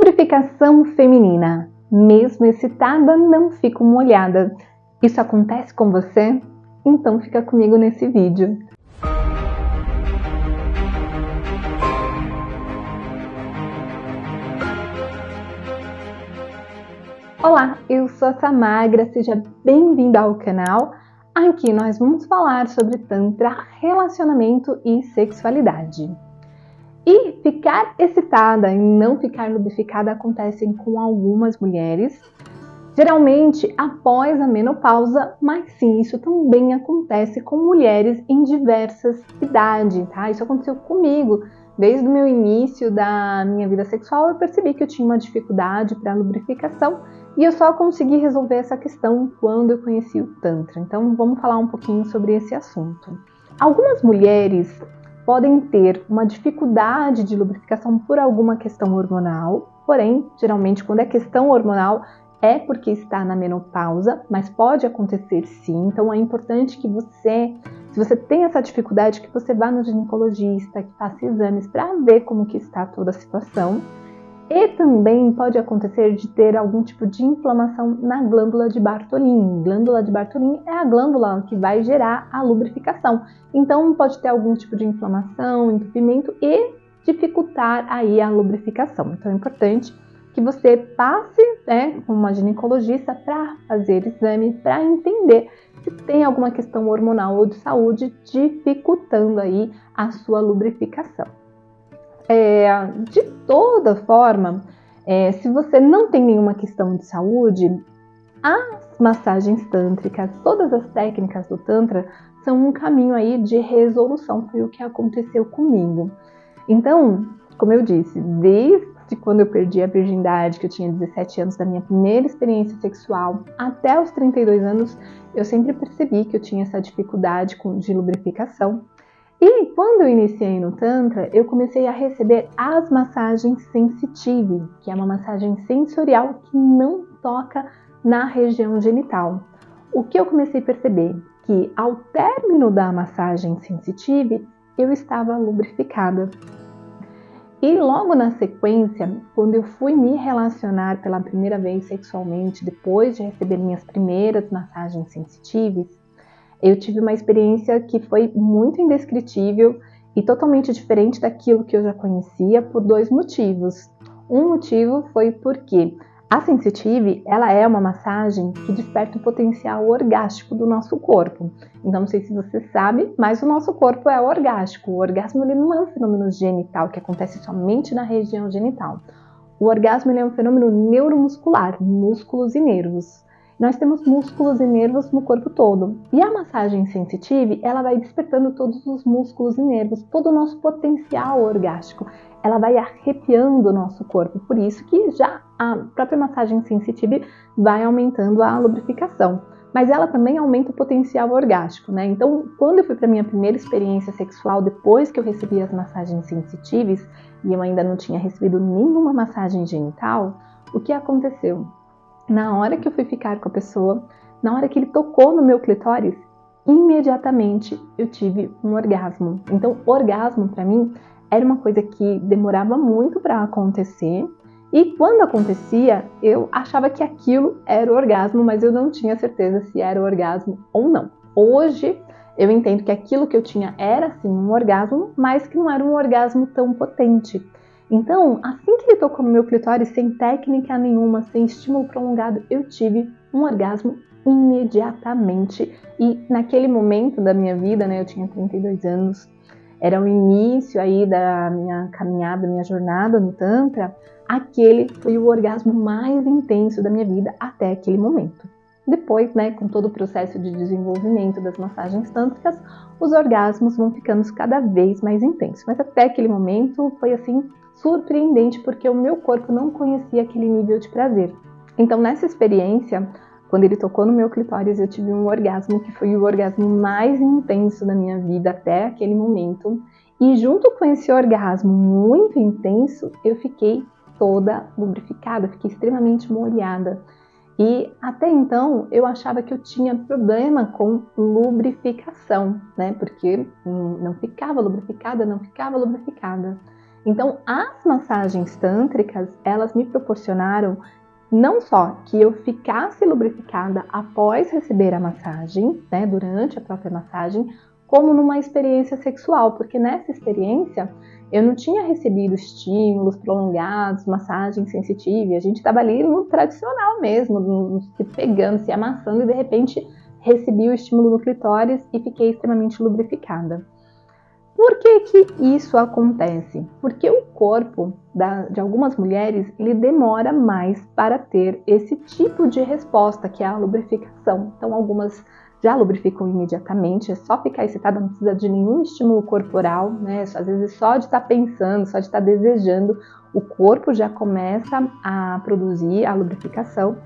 Lubrificação feminina. Mesmo excitada, não fico molhada. Isso acontece com você? Então fica comigo nesse vídeo. Olá, eu sou a Samagra, seja bem-vinda ao canal. Aqui nós vamos falar sobre Tantra, relacionamento e sexualidade. E ficar excitada e não ficar lubrificada acontecem com algumas mulheres, geralmente após a menopausa, mas sim, isso também acontece com mulheres em diversas idades, tá? Isso aconteceu comigo. Desde o meu início da minha vida sexual, eu percebi que eu tinha uma dificuldade para lubrificação e eu só consegui resolver essa questão quando eu conheci o Tantra. Então, vamos falar um pouquinho sobre esse assunto. Algumas mulheres podem ter uma dificuldade de lubrificação por alguma questão hormonal, porém, geralmente, quando é questão hormonal, é porque está na menopausa, mas pode acontecer sim. Então, é importante que você, se você tem essa dificuldade, que você vá no ginecologista, que faça exames para ver como que está toda a situação. E também pode acontecer de ter algum tipo de inflamação na glândula de Bartholin. Glândula de Bartholin é a glândula que vai gerar a lubrificação. Então pode ter algum tipo de inflamação, entupimento e dificultar aí a lubrificação. Então é importante que você passe, com uma ginecologista para fazer exame, para entender se tem alguma questão hormonal ou de saúde dificultando aí a sua lubrificação. De toda forma, se você não tem nenhuma questão de saúde, as massagens tântricas, todas as técnicas do Tantra são um caminho aí de resolução, foi o que aconteceu comigo. Então, como eu disse, desde quando eu perdi a virgindade, que eu tinha 17 anos, da minha primeira experiência sexual, até os 32 anos, eu sempre percebi que eu tinha essa dificuldade de lubrificação. E quando eu iniciei no Tantra, eu comecei a receber as massagens sensitive, que é uma massagem sensorial que não toca na região genital. O que eu comecei a perceber? Que ao término da massagem sensitive, eu estava lubrificada. E logo na sequência, quando eu fui me relacionar pela primeira vez sexualmente, depois de receber minhas primeiras massagens sensitivas, eu tive uma experiência que foi muito indescritível e totalmente diferente daquilo que eu já conhecia por dois motivos. Um motivo foi porque a Sensitive, ela é uma massagem que desperta o potencial orgástico do nosso corpo. Então, não sei se você sabe, mas o nosso corpo é orgástico. O orgasmo ele não é um fenômeno genital que acontece somente na região genital. O orgasmo ele é um fenômeno neuromuscular, músculos e nervos. Nós temos músculos e nervos no corpo todo. E a massagem sensitive, ela vai despertando todos os músculos e nervos, todo o nosso potencial orgástico. Ela vai arrepiando o nosso corpo. Por isso que já a própria massagem sensitive vai aumentando a lubrificação. Mas ela também aumenta o potencial orgástico, né? Então, quando eu fui para minha primeira experiência sexual, depois que eu recebi as massagens sensitivas, e eu ainda não tinha recebido nenhuma massagem genital, o que aconteceu? Na hora que eu fui ficar com a pessoa, na hora que ele tocou no meu clitóris, imediatamente eu tive um orgasmo. Então, orgasmo para mim era uma coisa que demorava muito para acontecer. E quando acontecia, eu achava que aquilo era o orgasmo, mas eu não tinha certeza se era o orgasmo ou não. Hoje, eu entendo que aquilo que eu tinha era sim um orgasmo, mas que não era um orgasmo tão potente. Então, assim que ele tocou no meu clitóris, sem técnica nenhuma, sem estímulo prolongado, eu tive um orgasmo imediatamente. E naquele momento da minha vida, eu tinha 32 anos, era o início aí da minha caminhada, minha jornada no Tantra, aquele foi o orgasmo mais intenso da minha vida até aquele momento. Depois, com todo o processo de desenvolvimento das massagens tântricas, os orgasmos vão ficando cada vez mais intensos. Mas até aquele momento foi assim surpreendente, porque o meu corpo não conhecia aquele nível de prazer. Então, nessa experiência, quando ele tocou no meu clitóris, eu tive um orgasmo que foi o orgasmo mais intenso da minha vida até aquele momento. E junto com esse orgasmo muito intenso, eu fiquei toda lubrificada, fiquei extremamente molhada. E até então eu achava que eu tinha problema com lubrificação, porque não ficava lubrificada. Então, as massagens tântricas, elas me proporcionaram não só que eu ficasse lubrificada após receber a massagem, né, durante a própria massagem, como numa experiência sexual, porque nessa experiência eu não tinha recebido estímulos prolongados, massagem sensitiva, a gente estava ali no tradicional mesmo, se pegando, se amassando, e de repente recebi o estímulo no clitóris e fiquei extremamente lubrificada. Por que que isso acontece? Porque o corpo de algumas mulheres, ele demora mais para ter esse tipo de resposta, que é a lubrificação. Então, algumas já lubrificam imediatamente, é só ficar excitada, não precisa de nenhum estímulo corporal, né? Às vezes só de estar pensando, só de estar desejando, o corpo já começa a produzir a lubrificação.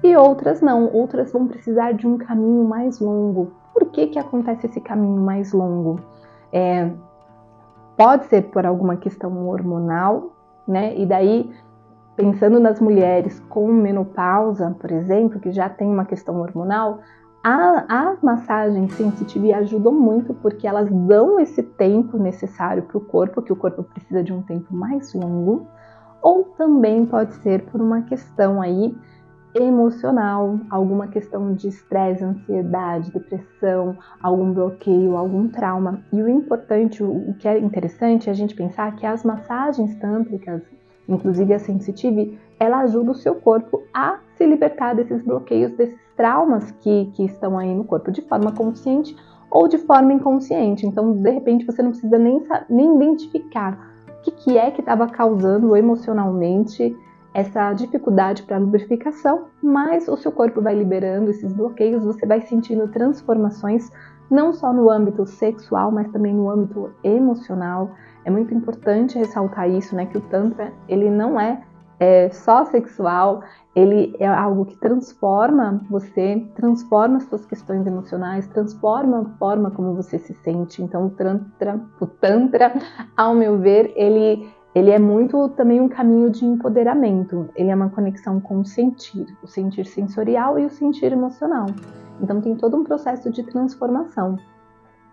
E outras não, outras vão precisar de um caminho mais longo. Por que que acontece esse caminho mais longo? Pode ser por alguma questão hormonal, né? E daí, pensando nas mulheres com menopausa, por exemplo, que já tem uma questão hormonal, as massagens sensitivas ajudam muito porque elas dão esse tempo necessário para o corpo, que o corpo precisa de um tempo mais longo, ou também pode ser por uma questão aí emocional, alguma questão de estresse, ansiedade, depressão, algum bloqueio, algum trauma. E o importante, o que é interessante é a gente pensar que as massagens tântricas, inclusive a sensitive, ela ajuda o seu corpo a se libertar desses bloqueios, desses traumas que estão aí no corpo, de forma consciente ou de forma inconsciente. Então, de repente, você não precisa nem identificar o que é que estava causando emocionalmente essa dificuldade para a lubrificação, mas o seu corpo vai liberando esses bloqueios, você vai sentindo transformações, não só no âmbito sexual, mas também no âmbito emocional. É muito importante ressaltar isso, né, que o Tantra, ele não é só sexual, ele é algo que transforma você, transforma as suas questões emocionais, transforma a forma como você se sente. Então, o Tantra, ao meu ver, ele é muito também um caminho de empoderamento. Ele é uma conexão com o sentir sensorial e o sentir emocional. Então tem todo um processo de transformação,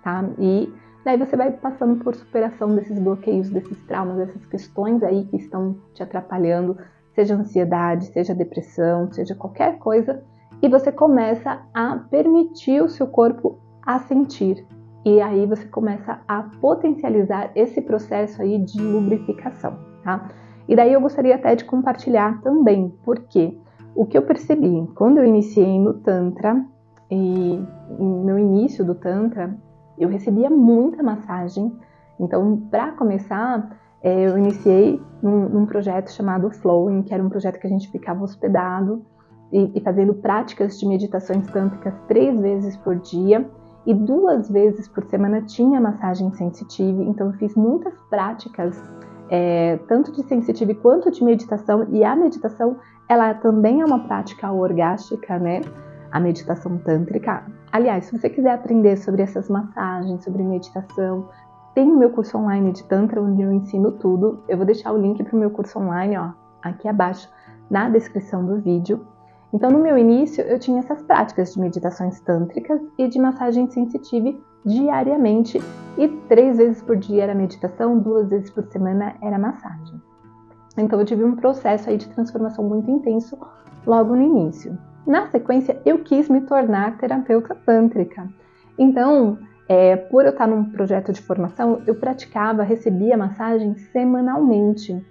tá? E daí você vai passando por superação desses bloqueios, desses traumas, dessas questões aí que estão te atrapalhando, seja ansiedade, seja depressão, seja qualquer coisa, e você começa a permitir o seu corpo a sentir. E aí você começa a potencializar esse processo aí de lubrificação, tá? E daí eu gostaria até de compartilhar também, porque o que eu percebi quando eu iniciei no Tantra, e no meu início do Tantra, eu recebia muita massagem. Então, para começar, eu iniciei num projeto chamado Flowing, que era um projeto que a gente ficava hospedado e fazendo práticas de meditações tântricas 3 vezes por dia, e 2 vezes por semana tinha massagem sensitive. Então eu fiz muitas práticas, tanto de sensitive quanto de meditação, e a meditação, ela também é uma prática orgástica, né? A meditação tântrica. Aliás, se você quiser aprender sobre essas massagens, sobre meditação, tem o meu curso online de Tantra, onde eu ensino tudo. Eu vou deixar o link para o meu curso online, ó, aqui abaixo, na descrição do vídeo. Então, no meu início, eu tinha essas práticas de meditações tântricas e de massagem sensitive diariamente, e 3 vezes por dia era meditação, 2 vezes por semana era massagem. Então, eu tive um processo aí de transformação muito intenso logo no início. Na sequência, eu quis me tornar terapeuta tântrica. Então, por eu estar num projeto de formação, eu recebia massagem semanalmente.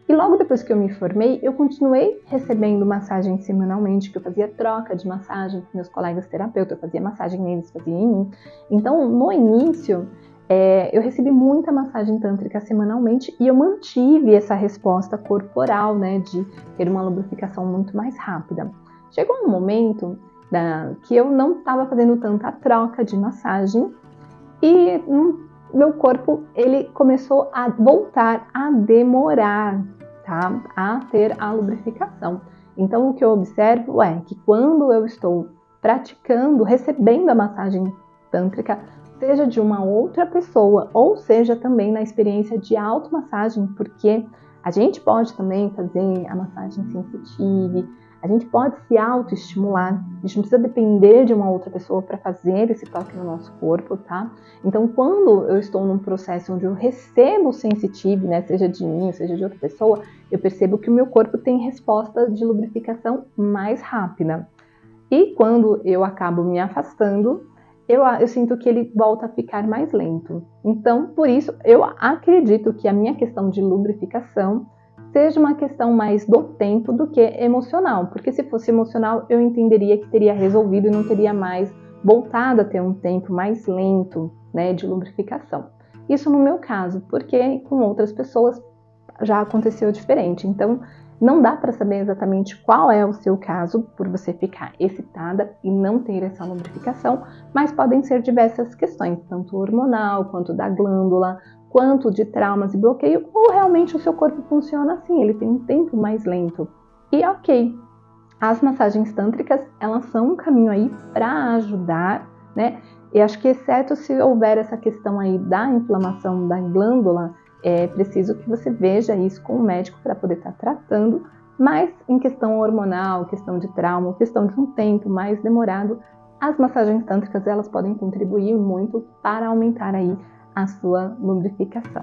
E logo depois que eu me formei, eu continuei recebendo massagem semanalmente, que eu fazia troca de massagem com meus colegas terapeutas, eu fazia massagem neles, fazia em mim. Então, no início, eu recebi muita massagem tântrica semanalmente, e eu mantive essa resposta corporal, né, de ter uma lubrificação muito mais rápida. Chegou um momento que eu não estava fazendo tanta troca de massagem, e meu corpo, ele começou a voltar a demorar, tá? A ter a lubrificação. Então, o que eu observo é que quando eu estou praticando, recebendo a massagem tântrica, seja de uma outra pessoa, ou seja também na experiência de automassagem, porque A gente pode também fazer a massagem sensitive, a gente pode se autoestimular, a gente não precisa depender de uma outra pessoa para fazer esse toque no nosso corpo, tá? Então, quando eu estou num processo onde eu recebo o sensitive, né, seja de mim ou seja de outra pessoa, eu percebo que o meu corpo tem resposta de lubrificação mais rápida. E quando eu acabo me afastando, eu sinto que ele volta a ficar mais lento. Então, por isso, eu acredito que a minha questão de lubrificação seja uma questão mais do tempo do que emocional, porque se fosse emocional, eu entenderia que teria resolvido e não teria mais voltado a ter um tempo mais lento, né, de lubrificação. Isso no meu caso, porque com outras pessoas já aconteceu diferente. Então, não dá para saber exatamente qual é o seu caso por você ficar excitada e não ter essa lubrificação, mas podem ser diversas questões, tanto hormonal, quanto da glândula, quanto de traumas e bloqueio, ou realmente o seu corpo funciona assim, ele tem um tempo mais lento. E ok, as massagens tântricas, elas são um caminho aí para ajudar, né? E acho que exceto se houver essa questão aí da inflamação da glândula, é preciso que você veja isso com o médico para poder estar tratando, mas em questão hormonal, questão de trauma, questão de um tempo mais demorado, as massagens tântricas, elas podem contribuir muito para aumentar aí a sua lubrificação.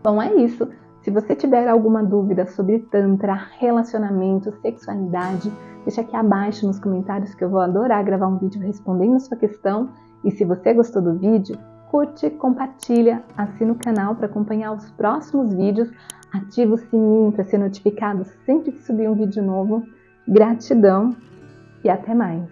Bom, é isso. Se você tiver alguma dúvida sobre Tantra, relacionamento, sexualidade, deixa aqui abaixo nos comentários que eu vou adorar gravar um vídeo respondendo a sua questão. E se você gostou do vídeo, curte, compartilha, assina o canal para acompanhar os próximos vídeos, ativa o sininho para ser notificado sempre que subir um vídeo novo. Gratidão e até mais!